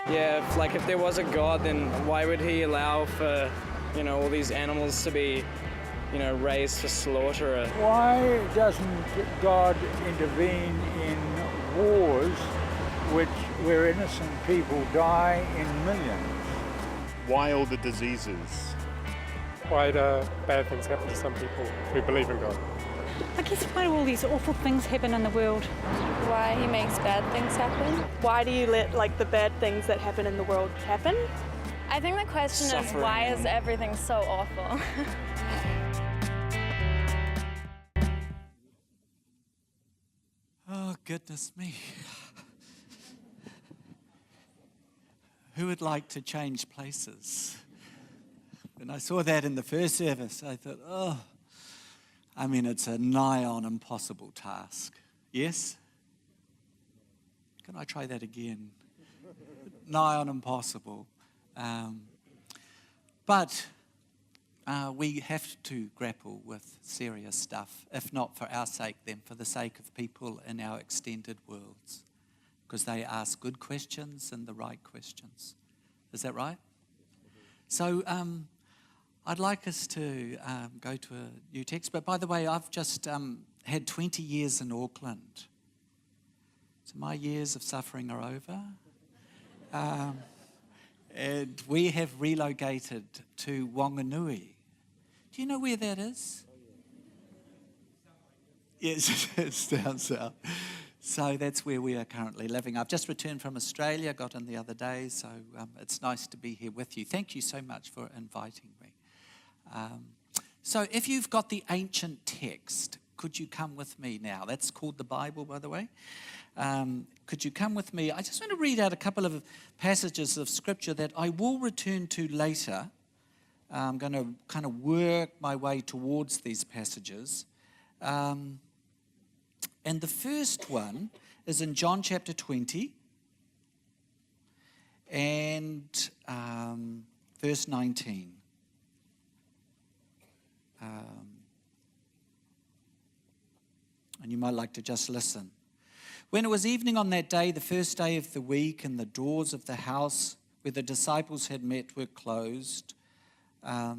Yeah, if there was a God, then why would he allow for, all these animals to be, raised for slaughter? Why doesn't God intervene in wars where innocent people die in millions? Why all the diseases? Why do bad things happen to some people who believe in God? I guess why do all these awful things happen in the world? Why he makes bad things happen. Why do you let the bad things that happen in the world happen? I think the question is, why is everything so awful? Oh, goodness me. Who would like to change places? When I saw that in the first service, I thought, it's a nigh on impossible task. Yes? Can I try that again? Nigh on impossible. But we have to grapple with serious stuff, if not for our sake, then for the sake of people in our extended worlds, because they ask good questions and the right questions. Is that right? So I'd like us to go to a new text. But by the way, I've just had 20 years in Auckland. So my years of suffering are over. And we have relocated to Wanganui. Do you know where that is? Yes, it's down south. So that's where we are currently living. I've just returned from Australia, got in the other day, so it's nice to be here with you. Thank you so much for inviting me. So if you've got the ancient text, could you come with me now? That's called the Bible, by the way. Could you come with me? I just want to read out a couple of passages of Scripture that I will return to later. I'm going to kind of work my way towards these passages. And the first one is in John chapter 20 and verse 19. And you might like to just listen. When it was evening on that day, the first day of the week, and the doors of the house where the disciples had met were closed, were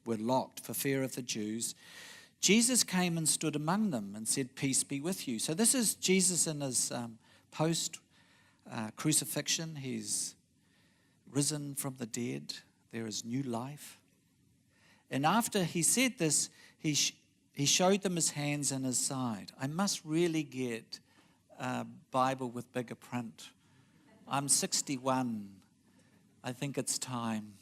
locked for fear of the Jews, Jesus came and stood among them and said, "Peace be with you." So this is Jesus in his post-crucifixion. He's risen from the dead. There is new life. And after he said this, he showed them his hands and his side. I must really get a Bible with bigger print. I'm 61. I think it's time.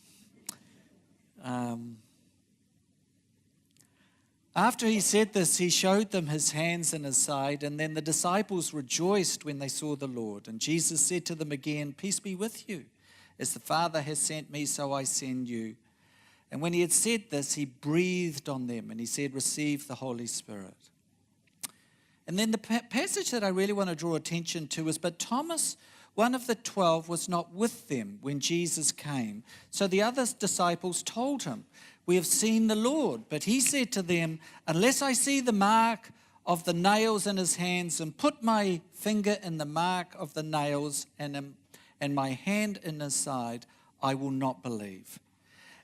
After he said this, he showed them his hands and his side, and then the disciples rejoiced when they saw the Lord. And Jesus said to them again, "Peace be with you. As the Father has sent me, so I send you." And when he had said this, he breathed on them, and he said, "Receive the Holy Spirit." And then the passage that I really want to draw attention to is, "But Thomas, one of the 12, was not with them when Jesus came. So the other disciples told him, 'We have seen the Lord.' But he said to them, 'Unless I see the mark of the nails in his hands and put my finger in the mark of the nails and my hand in his side, I will not believe.'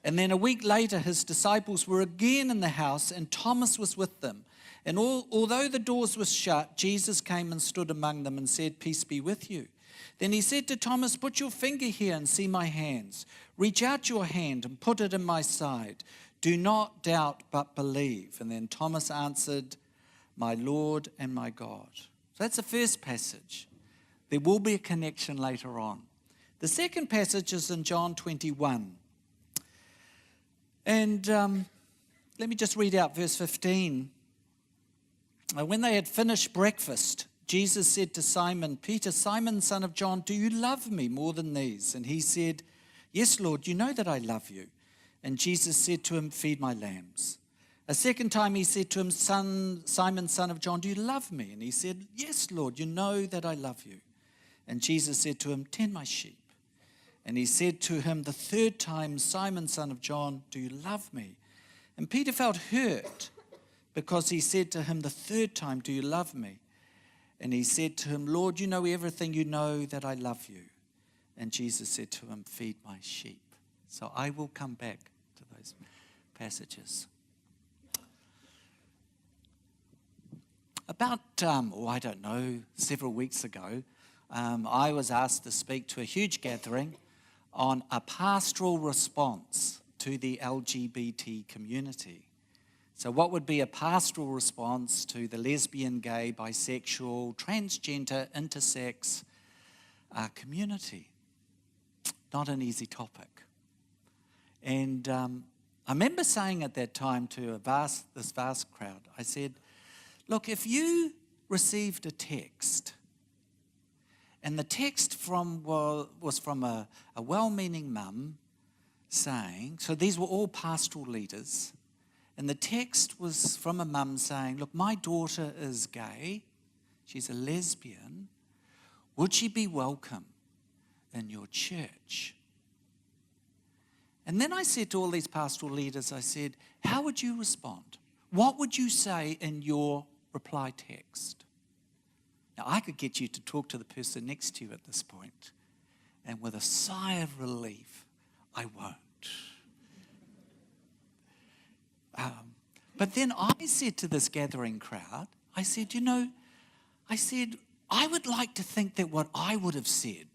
And then a week later, his disciples were again in the house, and Thomas was with them. And although the doors were shut, Jesus came and stood among them and said, 'Peace be with you.' Then he said to Thomas, 'Put your finger here and see my hands. Reach out your hand and put it in my side. Do not doubt, but believe.' And then Thomas answered, 'My Lord and my God.'" So that's the first passage. There will be a connection later on. The second passage is in John 21. And let me just read out verse 15. When they had finished breakfast, Jesus said to Simon Peter, "Simon, son of John, do you love me more than these?" And he said, "Yes, Lord, you know that I love you." And Jesus said to him, "Feed my lambs." A second time he said to him, "Simon, son of John, do you love me?" And he said, "Yes, Lord, you know that I love you." And Jesus said to him, "Tend my sheep." And he said to him the third time, "Simon, son of John, do you love me?" And Peter felt hurt because he said to him the third time, "Do you love me?" And he said to him, "Lord, you know everything. You know that I love you." And Jesus said to him, "Feed my sheep." So I will come back to those passages. About, I don't know, several weeks ago, I was asked to speak to a huge gathering on a pastoral response to the LGBT community. So what would be a pastoral response to the lesbian, gay, bisexual, transgender, intersex community? Not an easy topic. And I remember saying at that time to this vast crowd, I said, look, if you received a text, and the text was from a well-meaning mum saying, so these were all pastoral leaders, and the text was from a mum saying, look, my daughter is gay, she's a lesbian, would she be welcome in your church? And then I said to all these pastoral leaders, I said, how would you respond? What would you say in your reply text? Now, I could get you to talk to the person next to you at this point, and with a sigh of relief, I won't. But then I said to this gathering crowd, I said, I would like to think that what I would have said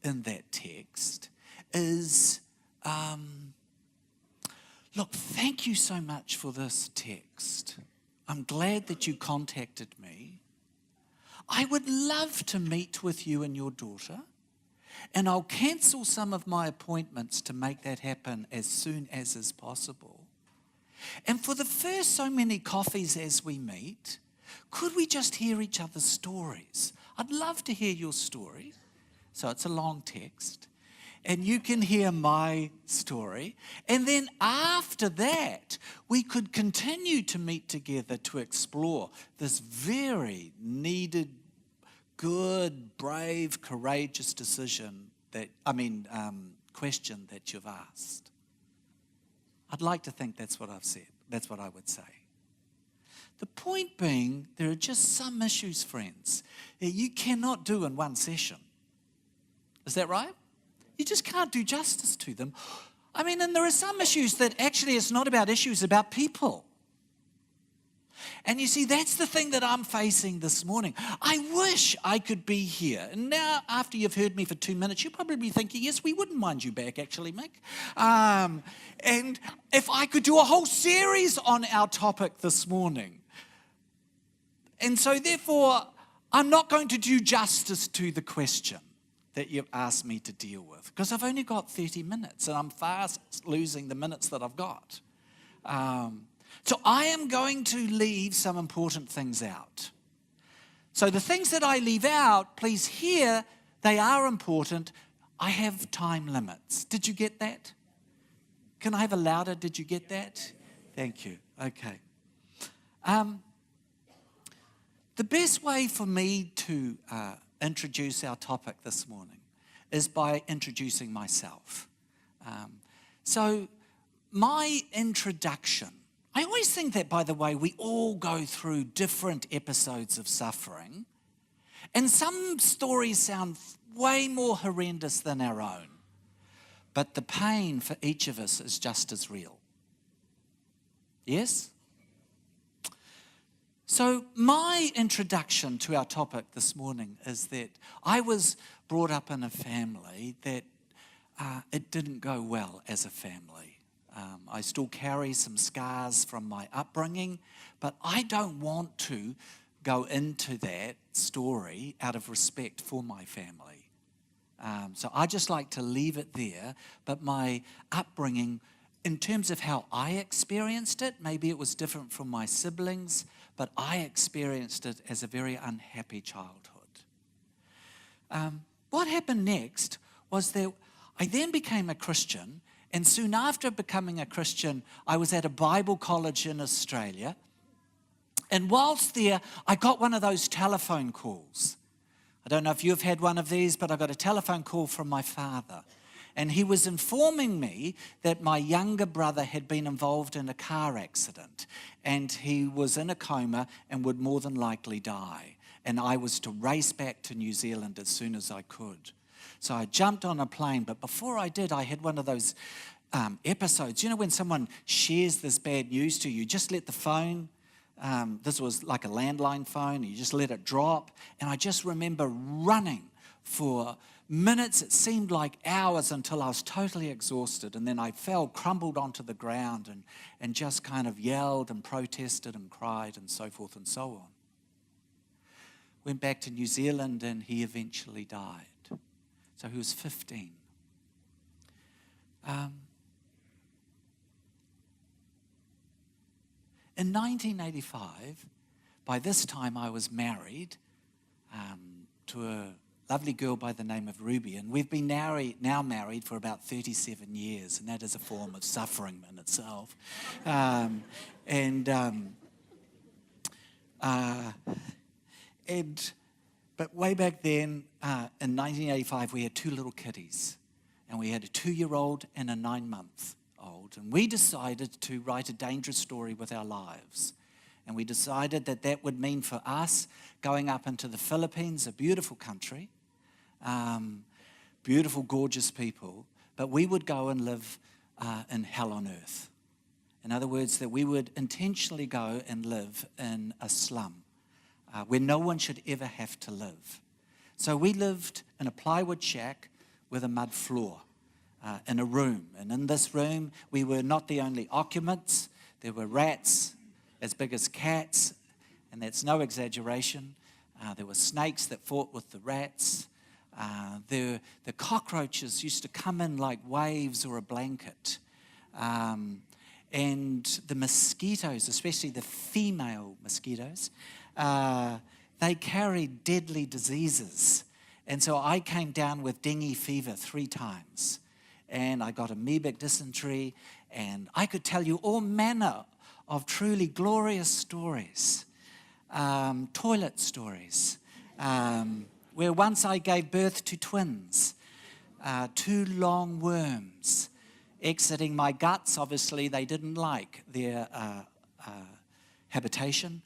in that text is, look, thank you so much for this text. I'm glad that you contacted me. I would love to meet with you and your daughter, and I'll cancel some of my appointments to make that happen as soon as is possible. And for the first so many coffees as we meet, could we just hear each other's stories? I'd love to hear your story. So it's a long text. And you can hear my story. And then after that, we could continue to meet together to explore this very needed, good, brave, courageous question that you've asked. I'd like to think that's what I've said. That's what I would say. The point being, there are just some issues, friends, that you cannot do in one session. Is that right? You just can't do justice to them. And there are some issues that actually it's not about issues, about people. And you see, that's the thing that I'm facing this morning. I wish I could be here. And now, after you've heard me for 2 minutes, you'll probably be thinking, yes, we wouldn't mind you back, actually, Mick. And if I could do a whole series on our topic this morning. And so, therefore, I'm not going to do justice to the question that you've asked me to deal with, because I've only got 30 minutes, and I'm fast losing the minutes that I've got. So I am going to leave some important things out. So the things that I leave out, please hear, they are important. I have time limits. Did you get that? Can I have a louder, did you get that? Thank you. Okay. The best way for me to introduce our topic this morning is by introducing myself. So my introduction, I always think that, by the way, we all go through different episodes of suffering, and some stories sound way more horrendous than our own, but the pain for each of us is just as real. Yes? So my introduction to our topic this morning is that I was brought up in a family that it didn't go well as a family. I still carry some scars from my upbringing, but I don't want to go into that story out of respect for my family. So I just like to leave it there, but my upbringing, in terms of how I experienced it, maybe it was different from my siblings, but I experienced it as a very unhappy childhood. What happened next was that I then became a Christian, and soon after becoming a Christian, I was at a Bible college in Australia. And whilst there, I got one of those telephone calls. I don't know if you've had one of these, but I got a telephone call from my father. And he was informing me that my younger brother had been involved in a car accident and he was in a coma and would more than likely die. And I was to race back to New Zealand as soon as I could. So I jumped on a plane, but before I did, I had one of those episodes. You know, when someone shares this bad news to you, just let the phone, this was like a landline phone, you just let it drop. And I just remember running for minutes. It seemed like hours until I was totally exhausted. And then I crumbled onto the ground and just kind of yelled and protested and cried and so forth and so on. Went back to New Zealand and he eventually died. So he was 15. In 1985, by this time I was married to a lovely girl by the name of Ruby, and we've been now married for about 37 years, and that is a form of suffering in itself. But way back then, in 1985, we had two little kitties, and we had a 2-year-old and a 9-month-old, and we decided to write a dangerous story with our lives. And we decided that that would mean for us going up into the Philippines, a beautiful country, beautiful, gorgeous people, but we would go and live in hell on earth. In other words, that we would intentionally go and live in a slum where no one should ever have to live. So we lived in a plywood shack with a mud floor in a room. And in this room, we were not the only occupants. There were rats as big as cats, and that's no exaggeration. There were snakes that fought with the rats. The cockroaches used to come in like waves or a blanket. And the mosquitoes, especially the female mosquitoes, they carried deadly diseases. And so I came down with dengue fever 3 times. And I got amoebic dysentery. And I could tell you all manner of truly glorious stories. Toilet stories. Where once I gave birth to twins. 2 long worms exiting my guts. Obviously, they didn't like their habitation.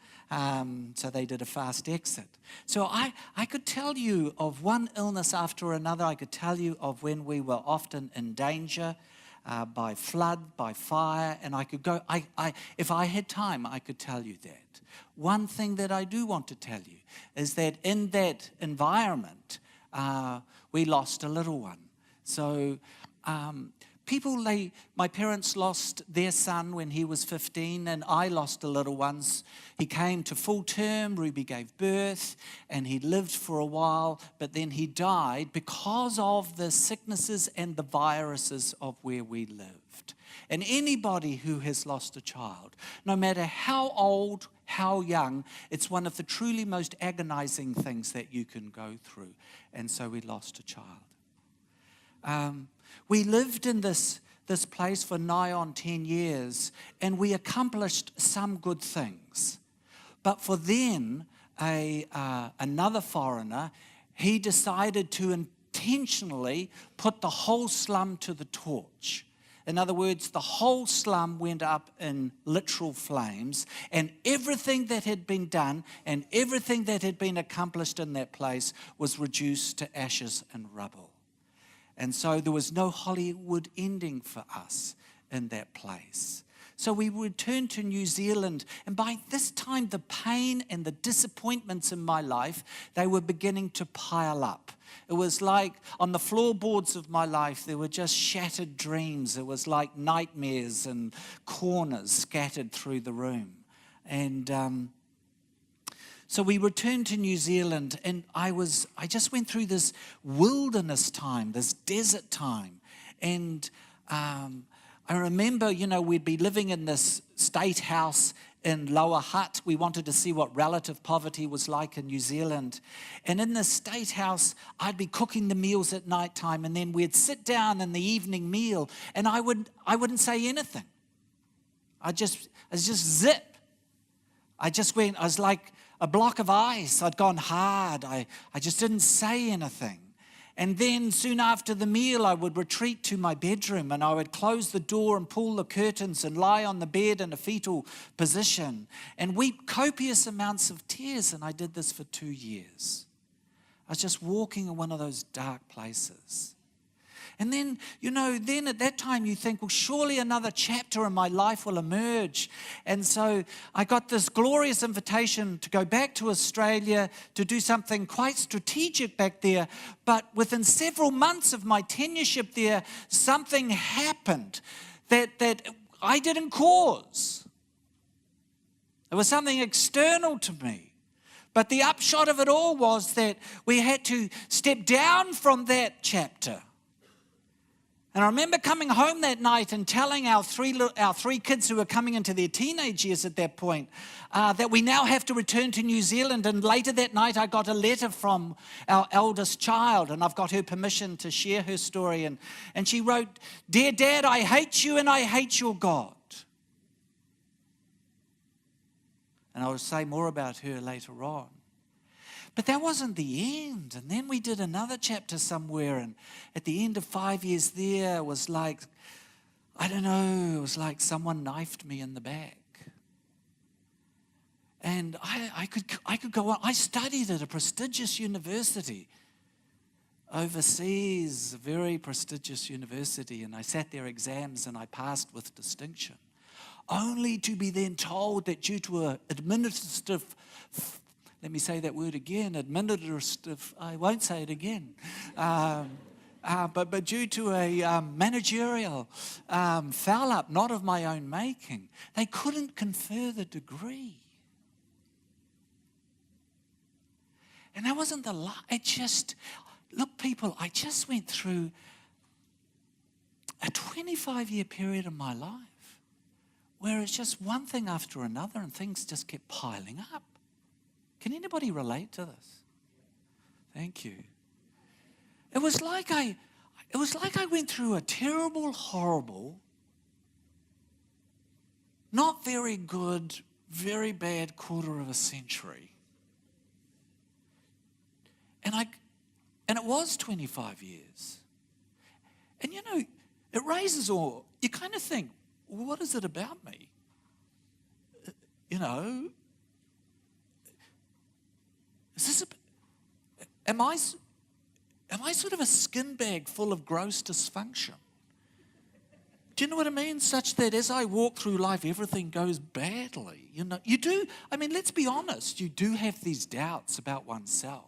So they did a fast exit. So I could tell you of one illness after another. I could tell you of when we were often in danger by flood, by fire, and I could go, if I had time, I could tell you that. One thing that I do want to tell you is that in that environment, we lost a little one. So my parents lost their son when he was 15, and I lost a little one. He came to full term, Ruby gave birth, and he lived for a while, but then he died because of the sicknesses and the viruses of where we lived. And anybody who has lost a child, no matter how old, how young, it's one of the truly most agonizing things that you can go through. And so we lost a child. We lived in this place for nigh on 10 years, and we accomplished some good things. But for then, another foreigner, he decided to intentionally put the whole slum to the torch. In other words, the whole slum went up in literal flames, and everything that had been done and everything that had been accomplished in that place was reduced to ashes and rubble. And so there was no Hollywood ending for us in that place. So we returned to New Zealand, and by this time the pain and the disappointments in my life, they were beginning to pile up. It was like on the floorboards of my life, there were just shattered dreams. It was like nightmares and corners scattered through the room. And so we returned to New Zealand, and I just went through this wilderness time, this desert time. And I remember, we'd be living in this state house in Lower Hutt. We wanted to see what relative poverty was like in New Zealand. And in this state house, I'd be cooking the meals at night time, and then we'd sit down in the evening meal, and I wouldn't say anything. I just zip. I was like a block of ice. I'd gone hard. I just didn't say anything. And then soon after the meal, I would retreat to my bedroom and I would close the door and pull the curtains and lie on the bed in a fetal position and weep copious amounts of tears. And I did this for 2 years. I was just walking in one of those dark places. And then, then at that time you think, well, surely another chapter in my life will emerge. And so I got this glorious invitation to go back to Australia to do something quite strategic back there. But within several months of my tenureship there, something happened that I didn't cause. It was something external to me. But the upshot of it all was that we had to step down from that chapter. And I remember coming home that night and telling our three kids who were coming into their teenage years at that point that we now have to return to New Zealand. And later that night I got a letter from our eldest child, and I've got her permission to share her story. And she wrote, "Dear Dad, I hate you and I hate your God." And I will say more about her later on. But that wasn't the end. And then we did another chapter somewhere, and at the end of 5 years there, it was like, I don't know, it was like someone knifed me in the back. And I could go on. I studied at a prestigious university overseas, a very prestigious university, and I sat their exams and I passed with distinction, only to be then told that due to an administrative, let me say that word again, administrative, I won't say it again, but due to a managerial foul-up, not of my own making, they couldn't confer the degree. And that wasn't the last. Look, people, I just went through a 25-year period of my life where it's just one thing after another and things just kept piling up. Can anybody relate to this? Thank you. It was like I went through a terrible, horrible, not very good, very bad quarter of a century. And it was 25 years. And it raises all, you kind of think, well, what is it about me? Am I sort of a skin bag full of gross dysfunction? Do you know what I mean? Such that as I walk through life, everything goes badly. You do. I mean, let's be honest. You do have these doubts about oneself.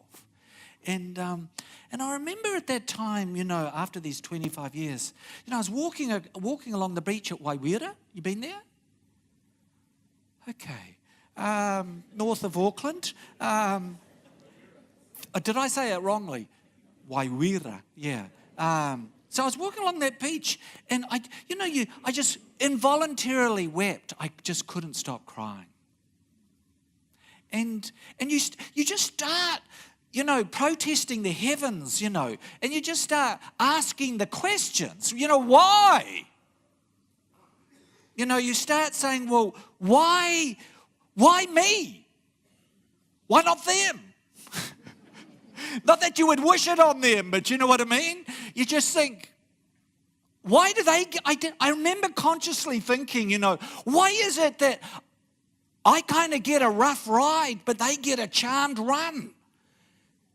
And I remember at that time, after these 25 years, I was walking along the beach at Waiwira. You been there? Okay. North of Auckland. Did I say it wrongly? Waiwira, yeah. So I was walking along that beach, and I just involuntarily wept. I just couldn't stop crying. And you just start, protesting the heavens, and you just start asking the questions. Why? You start saying, well, why me? Why not them? Not that you would wish it on them, but you know what I mean? You just think, why do they I remember consciously thinking, why is it that I kind of get a rough ride, but they get a charmed run?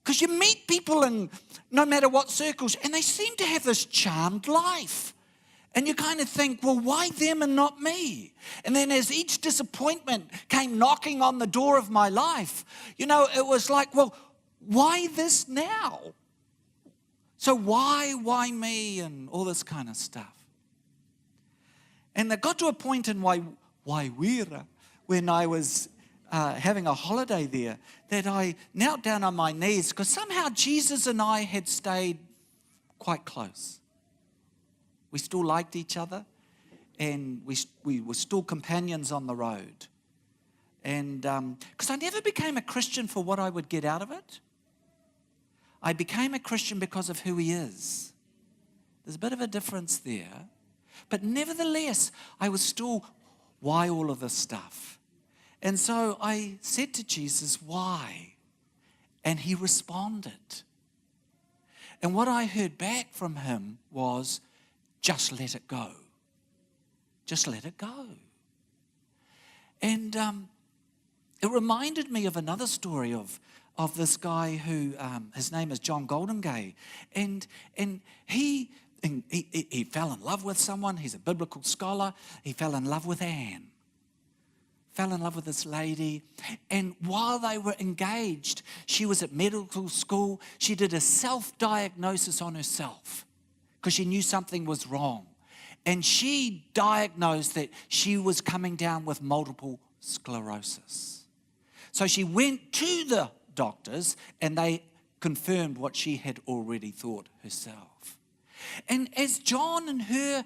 Because you meet people in no matter what circles, and they seem to have this charmed life. And you kind of think, well, why them and not me? And then as each disappointment came knocking on the door of my life, it was like, well, why this now? So why me and all this kind of stuff? And it got to a point in Waiwira when I was having a holiday there that I knelt down on my knees because somehow Jesus and I had stayed quite close. We still liked each other, and we were still companions on the road. And because I never became a Christian for what I would get out of it. I became a Christian because of who he is. There's a bit of a difference there. But nevertheless, I was still, why all of this stuff? And so I said to Jesus, why? And he responded. And what I heard back from him was, just let it go. Just let it go. And it reminded me of another story of this guy who, his name is John Goldingay. And he fell in love with someone. He's a biblical scholar. He fell in love with Anne. Fell in love with this lady. And while they were engaged, she was at medical school. She did a self-diagnosis on herself because she knew something was wrong. And she diagnosed that she was coming down with multiple sclerosis. So she went to the doctors and they confirmed what she had already thought herself. And as John and her,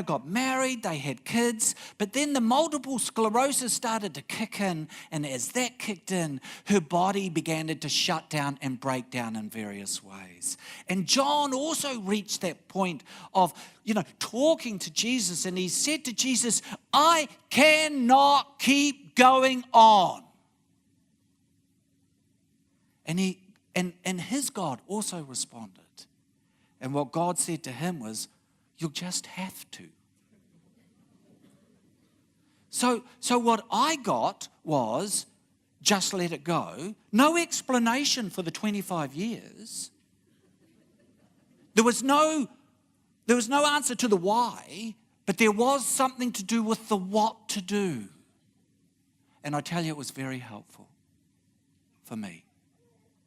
got married, they had kids, but then the multiple sclerosis started to kick in, and as that kicked in, her body began to shut down and break down in various ways. And John also reached that point of, talking to Jesus, and he said to Jesus, I cannot keep going on. And his God also responded. And what God said to him was, you'll just have to. So what I got was, just let it go. No explanation for the 25 years. There was no answer to the why, but there was something to do with the what to do. And I tell you, it was very helpful for me.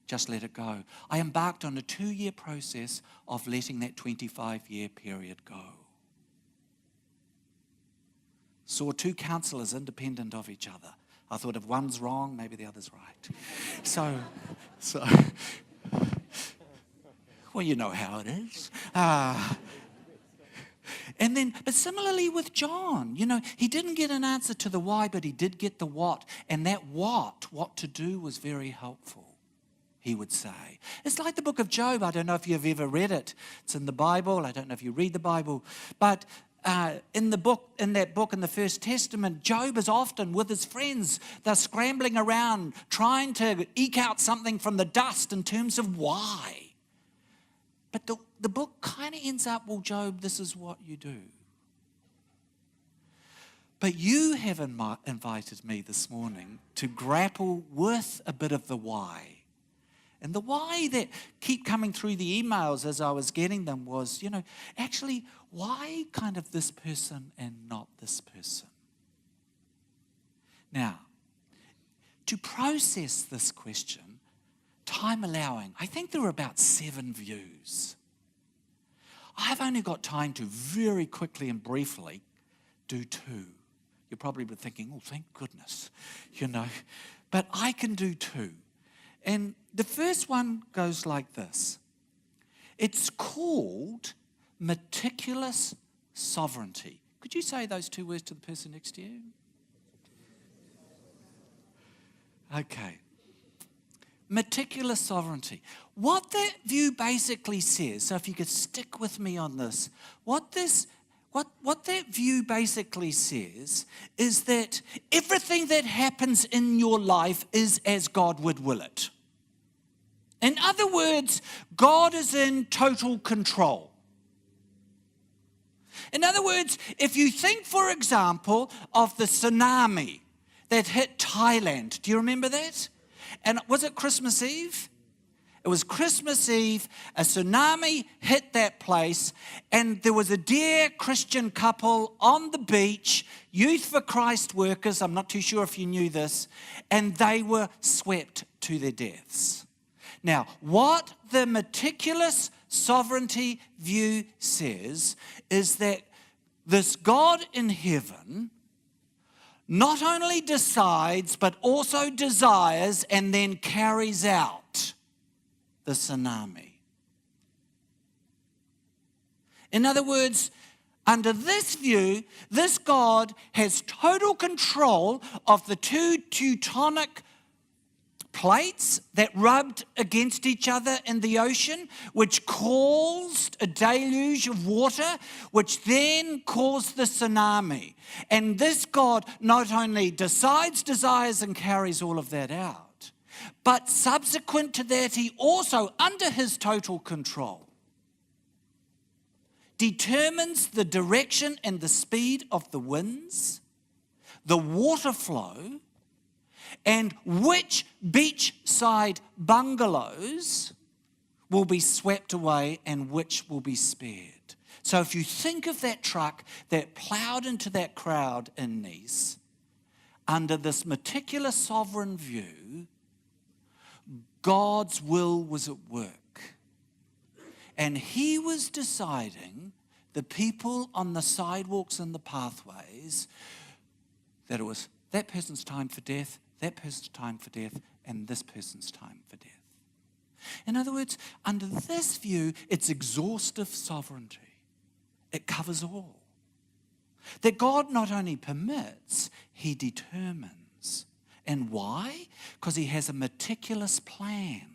Just let it go. I embarked on a 2-year process of letting that 25-year period go. Saw 2 counselors independent of each other. I thought if one's wrong, maybe the other's right. So, well, you know how it is. But similarly with John, he didn't get an answer to the why, but he did get the what. And that what to do, was very helpful, he would say. It's like the book of Job. I don't know if you've ever read it. It's in the Bible. I don't know if you read the Bible. But in that book, in the First Testament, Job is often with his friends. They're scrambling around, trying to eke out something from the dust in terms of why. But the book kind of ends up, well, Job, this is what you do. But you have invited me this morning to grapple with a bit of the why. And the why that keep coming through the emails as I was getting them was, actually, why kind of this person and not this person? Now, to process this question, time allowing, I think there are about 7 views. I've only got time to very quickly and briefly do 2. You're probably thinking, oh, thank goodness, But I can do 2. And the first one goes like this. It's called meticulous sovereignty. Could you say those 2 words to the person next to you? Okay. Meticulous sovereignty. What that view basically says, so if you could stick with me on this, what that view basically says is that everything that happens in your life is as God would will it. In other words, God is in total control. In other words, if you think, for example, of the tsunami that hit Thailand, do you remember that? And was it Christmas Eve? It was Christmas Eve, a tsunami hit that place, and there was a dear Christian couple on the beach, Youth for Christ workers, I'm not too sure if you knew this, and they were swept to their deaths. Now, what the meticulous sovereignty view says is that this God in heaven not only decides, but also desires and then carries out the tsunami. In other words, under this view, this God has total control of the 2 tectonic plates that rubbed against each other in the ocean, which caused a deluge of water, which then caused the tsunami. And this God not only decides, desires, and carries all of that out, but subsequent to that, he also, under his total control, determines the direction and the speed of the winds, the water flow, and which beachside bungalows will be swept away and which will be spared. So if you think of that truck that ploughed into that crowd in Nice, under this meticulous sovereign view, God's will was at work. And he was deciding the people on the sidewalks and the pathways that it was that person's time for death, that person's time for death, and this person's time for death. In other words, under this view, it's exhaustive sovereignty. It covers all. That God not only permits, he determines. And why? Because he has a meticulous plan.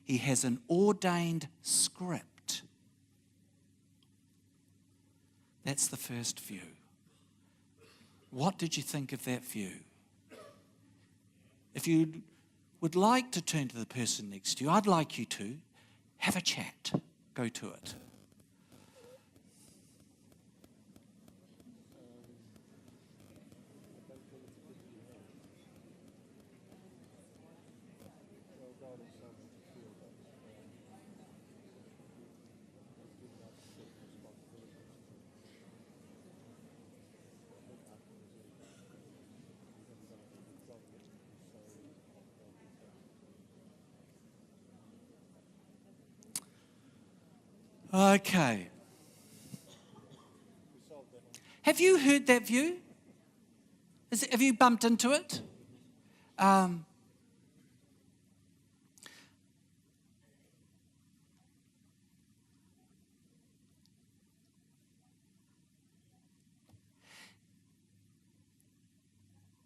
He has an ordained script. That's the first view. What did you think of that view? If you would like to turn to the person next to you, I'd like you to have a chat. Go to it. Okay. Have you heard that view? Have you bumped into it?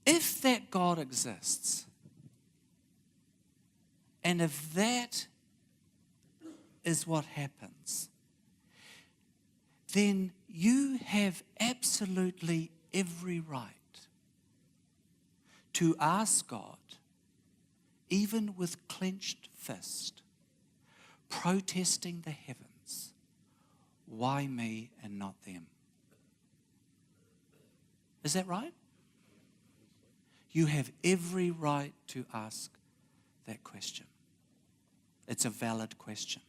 If that God exists, and if that is what happens, then you have absolutely every right to ask God, even with clenched fist, protesting the heavens, why me and not them? Is that right? You have every right to ask that question. It's a valid question.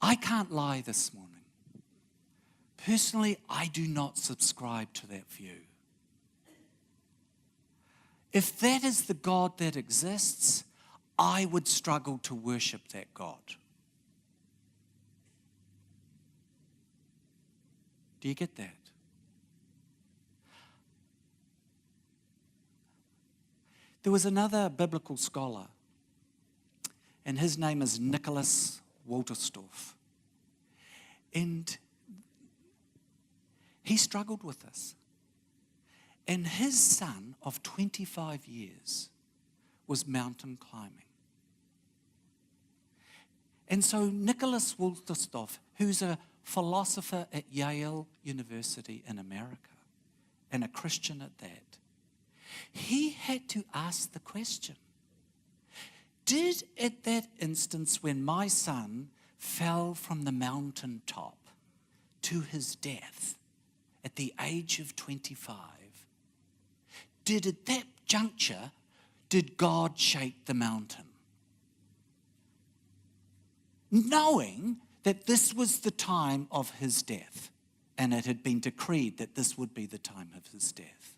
I can't lie this morning. Personally, I do not subscribe to that view. If that is the God that exists, I would struggle to worship that God. Do you get that? There was another biblical scholar, and his name is Nicholas Walterstorff. And he struggled with this. And his son of 25 years was mountain climbing. And so Nicholas Walterstorff, who's a philosopher at Yale University in America, and a Christian at that, he had to ask the question, did at that instance when my son fell from the mountaintop to his death at the age of 25, did at that juncture, did God shake the mountain? Knowing that this was the time of his death, and it had been decreed that this would be the time of his death.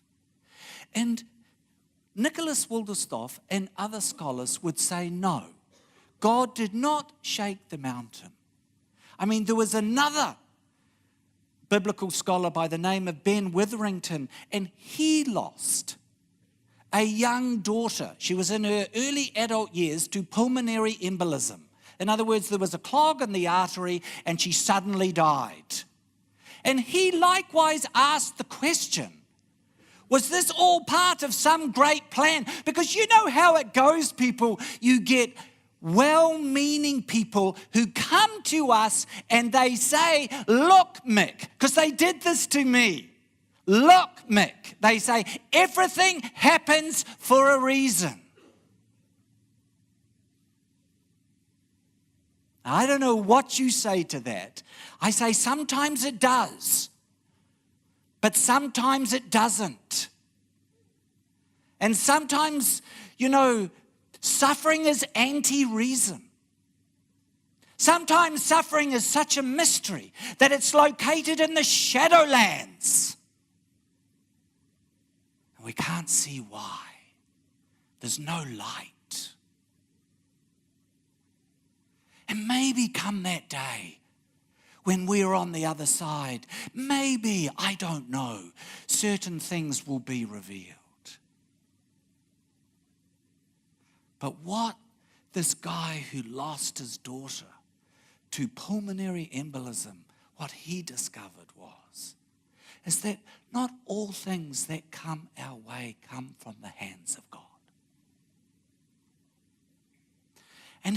And Nicholas Walterstorff and other scholars would say no. God did not shake the mountain. I mean, there was another biblical scholar by the name of Ben Witherington, and he lost a young daughter. She was in her early adult years to pulmonary embolism. In other words, there was a clog in the artery and she suddenly died. And he likewise asked the question, was this all part of some great plan? Because you know how it goes, people. You get well-meaning people who come to us and they say, look, Mick, because they did this to me. Look, Mick, they say, everything happens for a reason. I don't know what you say to that. I say sometimes it does, but sometimes it doesn't. And sometimes, suffering is anti-reason. Sometimes suffering is such a mystery that it's located in the shadowlands. And we can't see why. There's no light. And maybe come that day when we're on the other side, maybe, I don't know, certain things will be revealed. But what this guy who lost his daughter to pulmonary embolism, what he discovered is that not all things that come our way come from the hands of God. And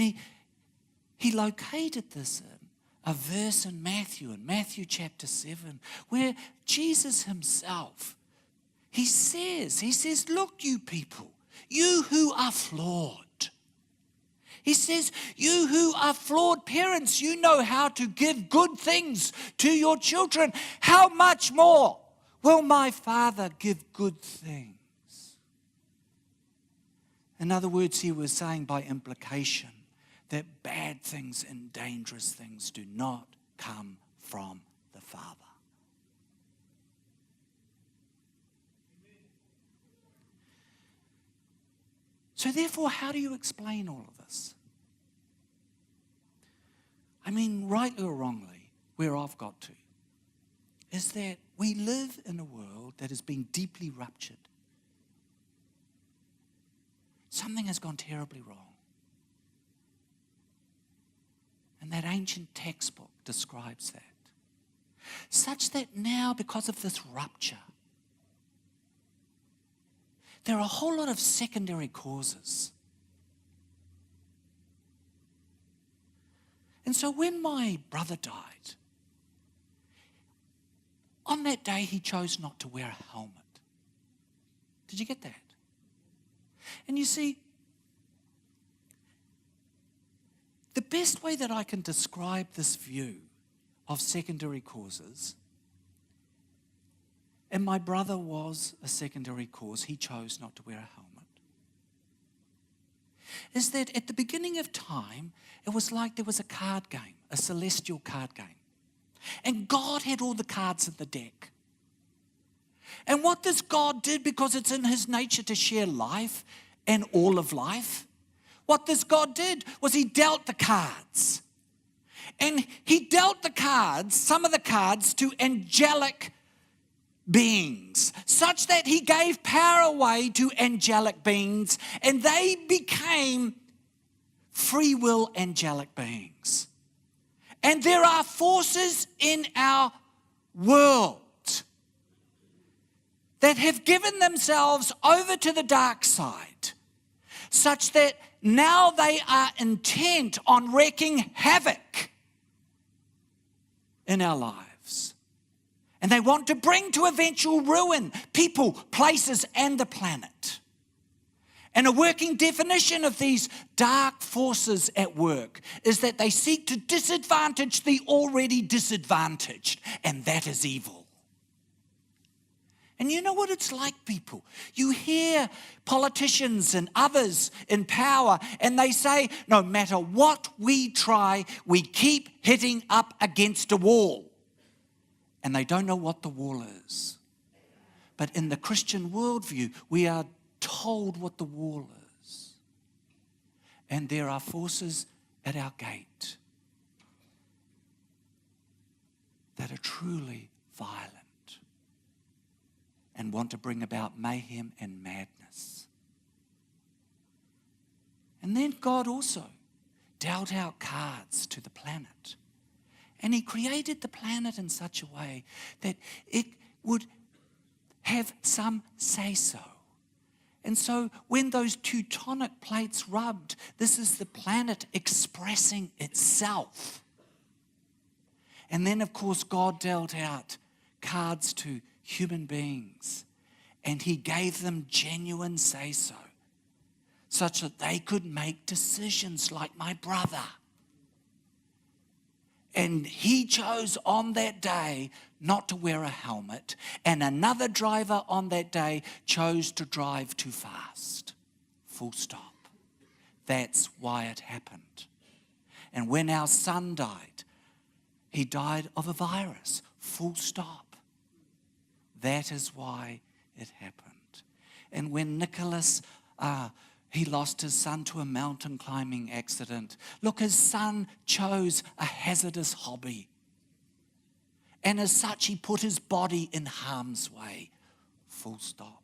he located this in a verse in Matthew chapter 7, where Jesus himself, he says, look, you people, you who are flawed. He says, you who are flawed parents, you know how to give good things to your children. How much more will my Father give good things? In other words, he was saying by implication that bad things and dangerous things do not come from the Father. So therefore, how do you explain all of this? I mean, rightly or wrongly, where I've got to, is that we live in a world that has been deeply ruptured. Something has gone terribly wrong. And that ancient textbook describes that. Such that now, because of this rupture, there are a whole lot of secondary causes. And so when my brother died, on that day he chose not to wear a helmet. Did you get that? And you see, the best way that I can describe this view of secondary causes, and my brother was a secondary cause, he chose not to wear a helmet, is that at the beginning of time, it was like there was a card game, a celestial card game. And God had all the cards in the deck. And what this God did, because it's in his nature to share life and all of life, what this God did was he dealt the cards. And he dealt the cards, some of the cards, to angelic beings, such that he gave power away to angelic beings, and they became free will angelic beings. And there are forces in our world that have given themselves over to the dark side, such that now they are intent on wreaking havoc in our lives. And they want to bring to eventual ruin people, places, and the planet. And a working definition of these dark forces at work is that they seek to disadvantage the already disadvantaged, and that is evil. And you know what it's like, people? You hear politicians and others in power, and they say, no matter what we try, we keep hitting up against a wall. And they don't know what the wall is. But in the Christian worldview, we are told what the wall is. And there are forces at our gate that are truly violent and want to bring about mayhem and madness. And then God also dealt out cards to the planet. And he created the planet in such a way that it would have some say-so. And so when those tectonic plates rubbed, this is the planet expressing itself. And then, of course, God dealt out cards to human beings, and he gave them genuine say-so, such that they could make decisions like my brother. And he chose on that day not to wear a helmet. And another driver on that day chose to drive too fast. Full stop. That's why it happened. And when our son died, he died of a virus. Full stop. That is why it happened. And when Nicholas, he lost his son to a mountain climbing accident. Look, his son chose a hazardous hobby. And as such, he put his body in harm's way. Full stop.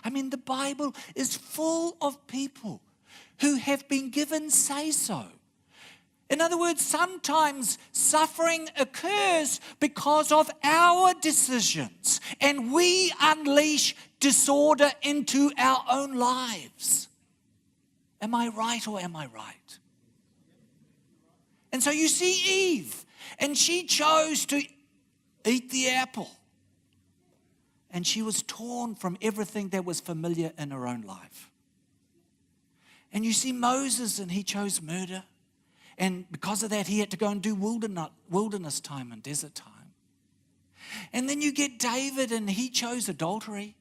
I mean, the Bible is full of people who have been given say-so. In other words, sometimes suffering occurs because of our decisions, and we unleash disorder into our own lives. Am I right or am I right? And so you see Eve, and she chose to eat the apple. And she was torn from everything that was familiar in her own life. And you see Moses, and he chose murder. And because of that, he had to go and do wilderness time and desert time. And then you get David, and he chose adultery.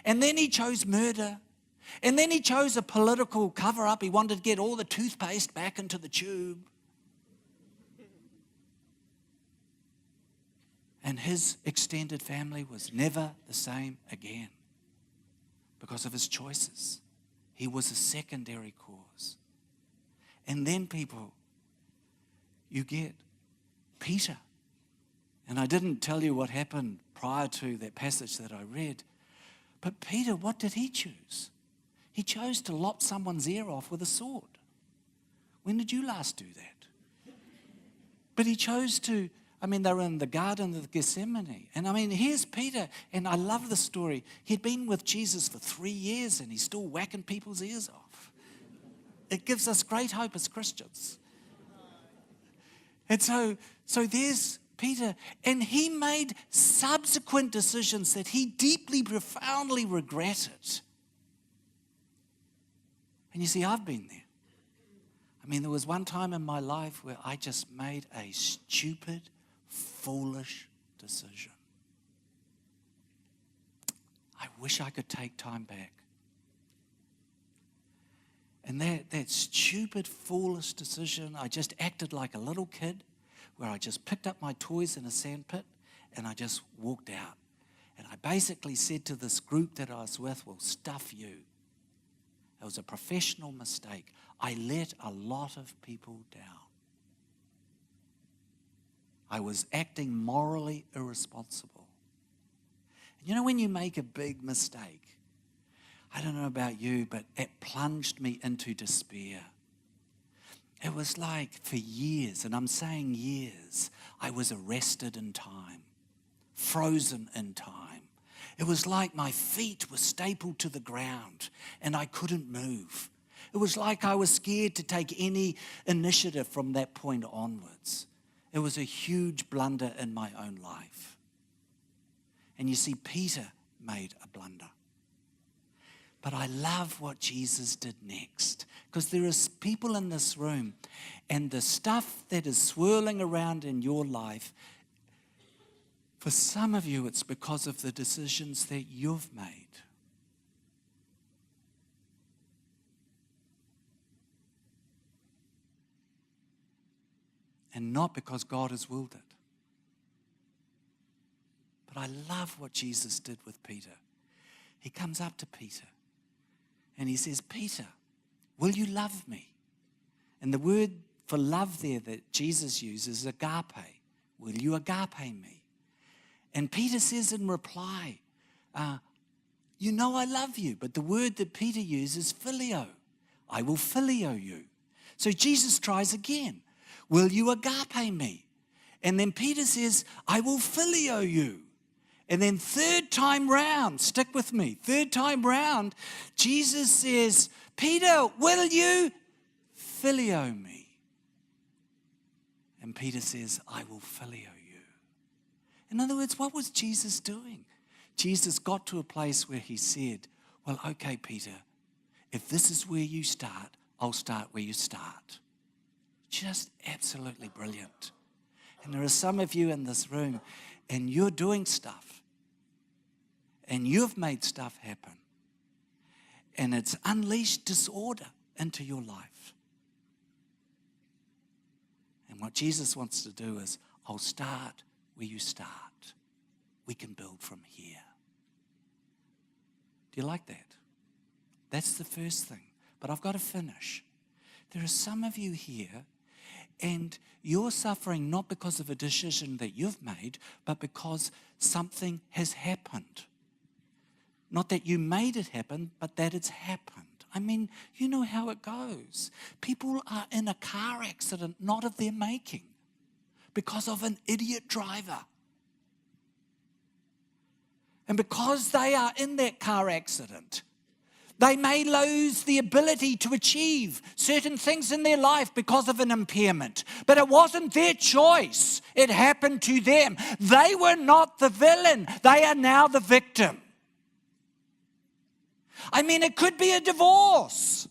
And then he chose murder. And then he chose a political cover-up. He wanted to get all the toothpaste back into the tube. And his extended family was never the same again because of his choices. He was a secondary cause. And then people, you get Peter. And I didn't tell you what happened prior to that passage that I read. But Peter, what did he choose? He chose to lop someone's ear off with a sword. When did you last do that? But he chose to, they were in the Garden of Gethsemane. And here's Peter, and I love the story. He'd been with Jesus for 3 years, and he's still whacking people's ears off. It gives us great hope as Christians. And so there's Peter, and he made subsequent decisions that he deeply, profoundly regretted. And you see, I've been there. There was one time in my life where I just made a stupid, foolish decision. I wish I could take time back. And that stupid, foolish decision, I just acted like a little kid where I just picked up my toys in a sandpit and I just walked out. And I basically said to this group that I was with, well, stuff you. It was a professional mistake. I let a lot of people down. I was acting morally irresponsible. And when you make a big mistake, I don't know about you, but it plunged me into despair. It was like for years, and I'm saying years, I was arrested in time, frozen in time. It was like my feet were stapled to the ground and I couldn't move. It was like I was scared to take any initiative from that point onwards. It was a huge blunder in my own life. And you see, Peter made a blunder. But I love what Jesus did next, because there is people in this room, and the stuff that is swirling around in your life, for some of you, it's because of the decisions that you've made. And not because God has willed it. But I love what Jesus did with Peter. He comes up to Peter and he says, Peter, will you love me? And the word for love there that Jesus uses is agape. Will you agape me? And Peter says in reply, you know I love you. But the word that Peter uses is phileo. I will phileo you. So Jesus tries again. Will you agape me? And then Peter says, I will phileo you. And then third time round, stick with me, third time round, Jesus says, Peter, will you phileo me? And Peter says, I will phileo you. In other words, what was Jesus doing? Jesus got to a place where he said, well, okay, Peter, if this is where you start, I'll start where you start. Just absolutely brilliant. And there are some of you in this room, and you're doing stuff, and you've made stuff happen, and it's unleashed disorder into your life. And what Jesus wants to do is, I'll start where you start. We can build from here. Do you like that? That's the first thing. But I've got to finish. There are some of you here, and you're suffering not because of a decision that you've made, but because something has happened. Not that you made it happen, but that it's happened. I mean, you know how it goes. People are in a car accident not of their making because of an idiot driver. And because they are in that car accident, they may lose the ability to achieve certain things in their life because of an impairment. But it wasn't their choice. It happened to them. They were not the villain. They are now the victim. I mean, it could be a divorce.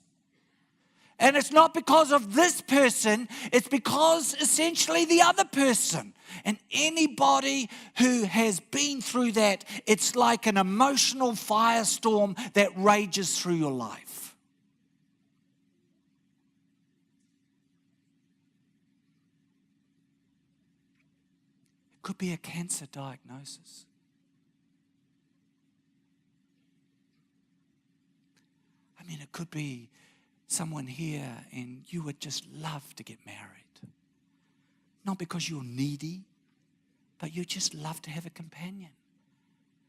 And it's not because of this person, it's because essentially the other person. And anybody who has been through that, it's like an emotional firestorm that rages through your life. It could be a cancer diagnosis. I mean, it could be someone here and you would just love to get married. Not because you're needy, but you just love to have a companion.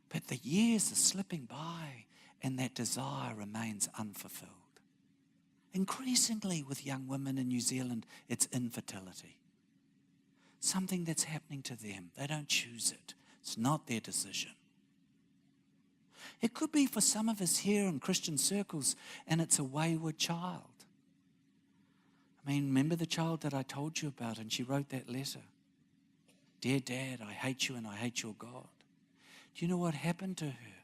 But the years are slipping by and that desire remains unfulfilled. Increasingly with young women in New Zealand, it's infertility. Something that's happening to them. They don't choose it. It's not their decision. It could be for some of us here in Christian circles, and it's a wayward child. I mean, remember the child that I told you about, and she wrote that letter? Dear Dad, I hate you and I hate your God. Do you know what happened to her?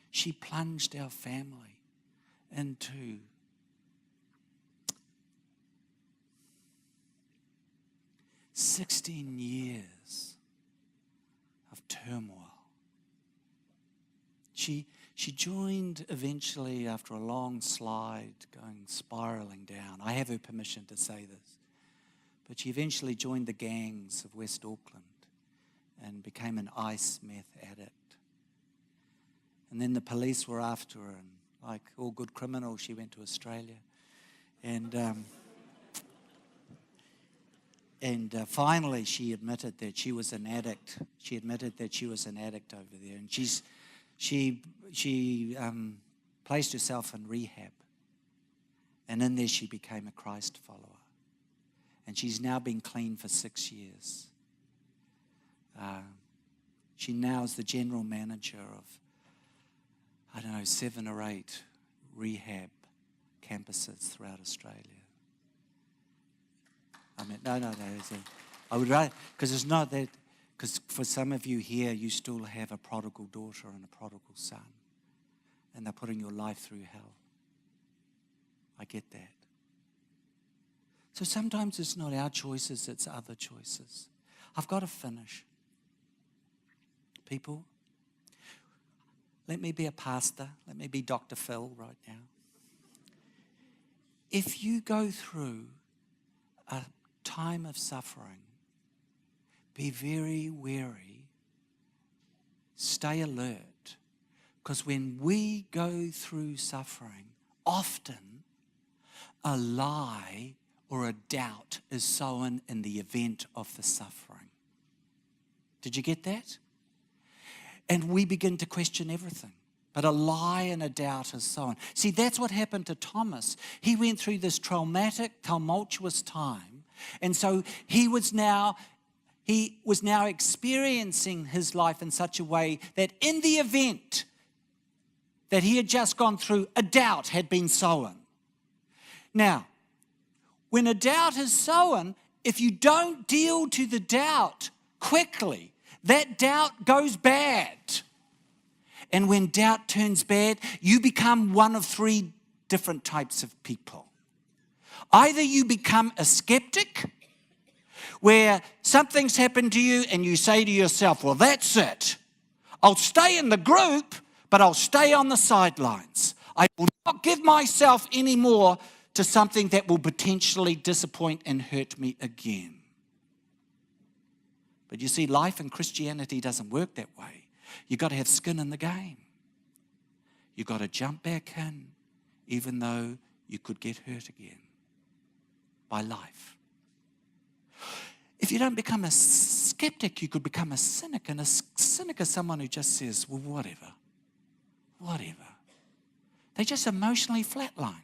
She plunged our family into "16 years of turmoil." She joined eventually after a long slide, spiraling down. I have her permission to say this. But she eventually joined the gangs of West Auckland and became an ice meth addict. And then the police were after her, and like all good criminals, she went to Australia. And finally she admitted that she was an addict. She admitted that she was an addict over there. And she placed herself in rehab. And in there she became a Christ follower. And she's now been clean for 6 years. She now is the general manager of, 7 or 8 rehab campuses throughout Australia. I mean, no. I would rather, because it's not that, because for some of you here, you still have a prodigal daughter and a prodigal son. And they're putting your life through hell. I get that. So sometimes it's not our choices, it's other choices. I've got to finish. People, let me be a pastor. Let me be Dr. Phil right now. If you go through a time of suffering, be very wary. Stay alert. Because when we go through suffering, often a lie or a doubt is sown in the event of the suffering. Did you get that? And we begin to question everything. But a lie and a doubt is sown. See, that's what happened to Thomas. He went through this traumatic, tumultuous time. And so he was now experiencing his life in such a way that in the event that he had just gone through, a doubt had been sown. Now, when a doubt is sown, if you don't deal to the doubt quickly, that doubt goes bad. And when doubt turns bad, you become one of 3 different types of people. Either you become a skeptic, where something's happened to you and you say to yourself, well, that's it. I'll stay in the group, but I'll stay on the sidelines. I will not give myself anymore to something that will potentially disappoint and hurt me again. But you see, life in Christianity doesn't work that way. You've got to have skin in the game. You've got to jump back in, even though you could get hurt again by life. If you don't become a skeptic, you could become a cynic. And a cynic is someone who just says, well, whatever. They just emotionally flatline.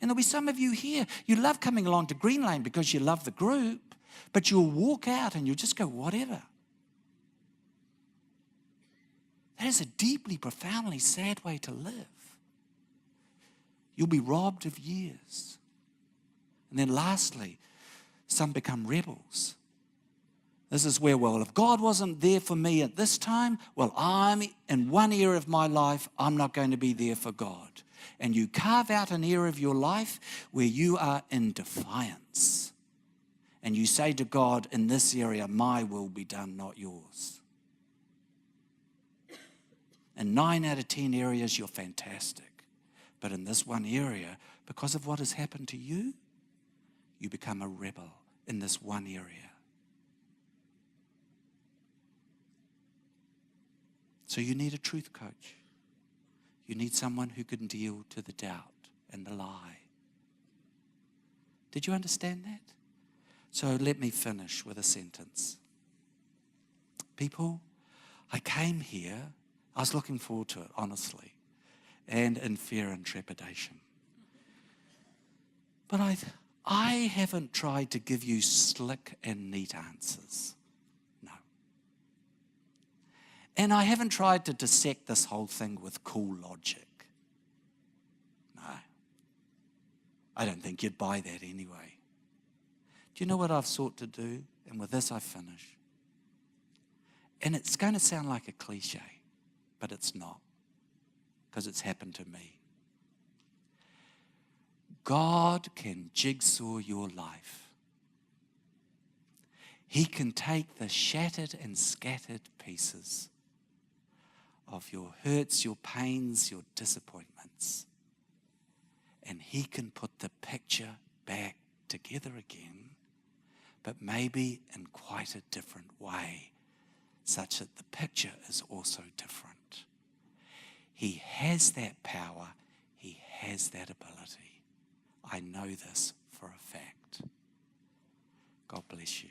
And there'll be some of you here, you love coming along to Green Lane because you love the group, but you'll walk out and you'll just go, whatever. That is a deeply, profoundly sad way to live. You'll be robbed of years. And then lastly, some become rebels. This is where, well, if God wasn't there for me at this time, well, I'm in one area of my life, I'm not going to be there for God. And you carve out an area of your life where you are in defiance. And you say to God, in this area, my will be done, not yours. In 9 out of 10 areas, you're fantastic. But in this one area, because of what has happened to you, you become a rebel in this one area. So you need a truth coach. You need someone who can deal to the doubt and the lie. Did you understand that? So let me finish with a sentence. People, I came here, I was looking forward to it, honestly, and in fear and trepidation. But I haven't tried to give you slick and neat answers. No. And I haven't tried to dissect this whole thing with cool logic. No. I don't think you'd buy that anyway. Do you know what I've sought to do? And with this I finish. And it's going to sound like a cliche, but it's not, because it's happened to me. God can jigsaw your life. He can take the shattered and scattered pieces of your hurts, your pains, your disappointments, and He can put the picture back together again, but maybe in quite a different way, such that the picture is also different. He has that power. He has that ability. I know this for a fact. God bless you.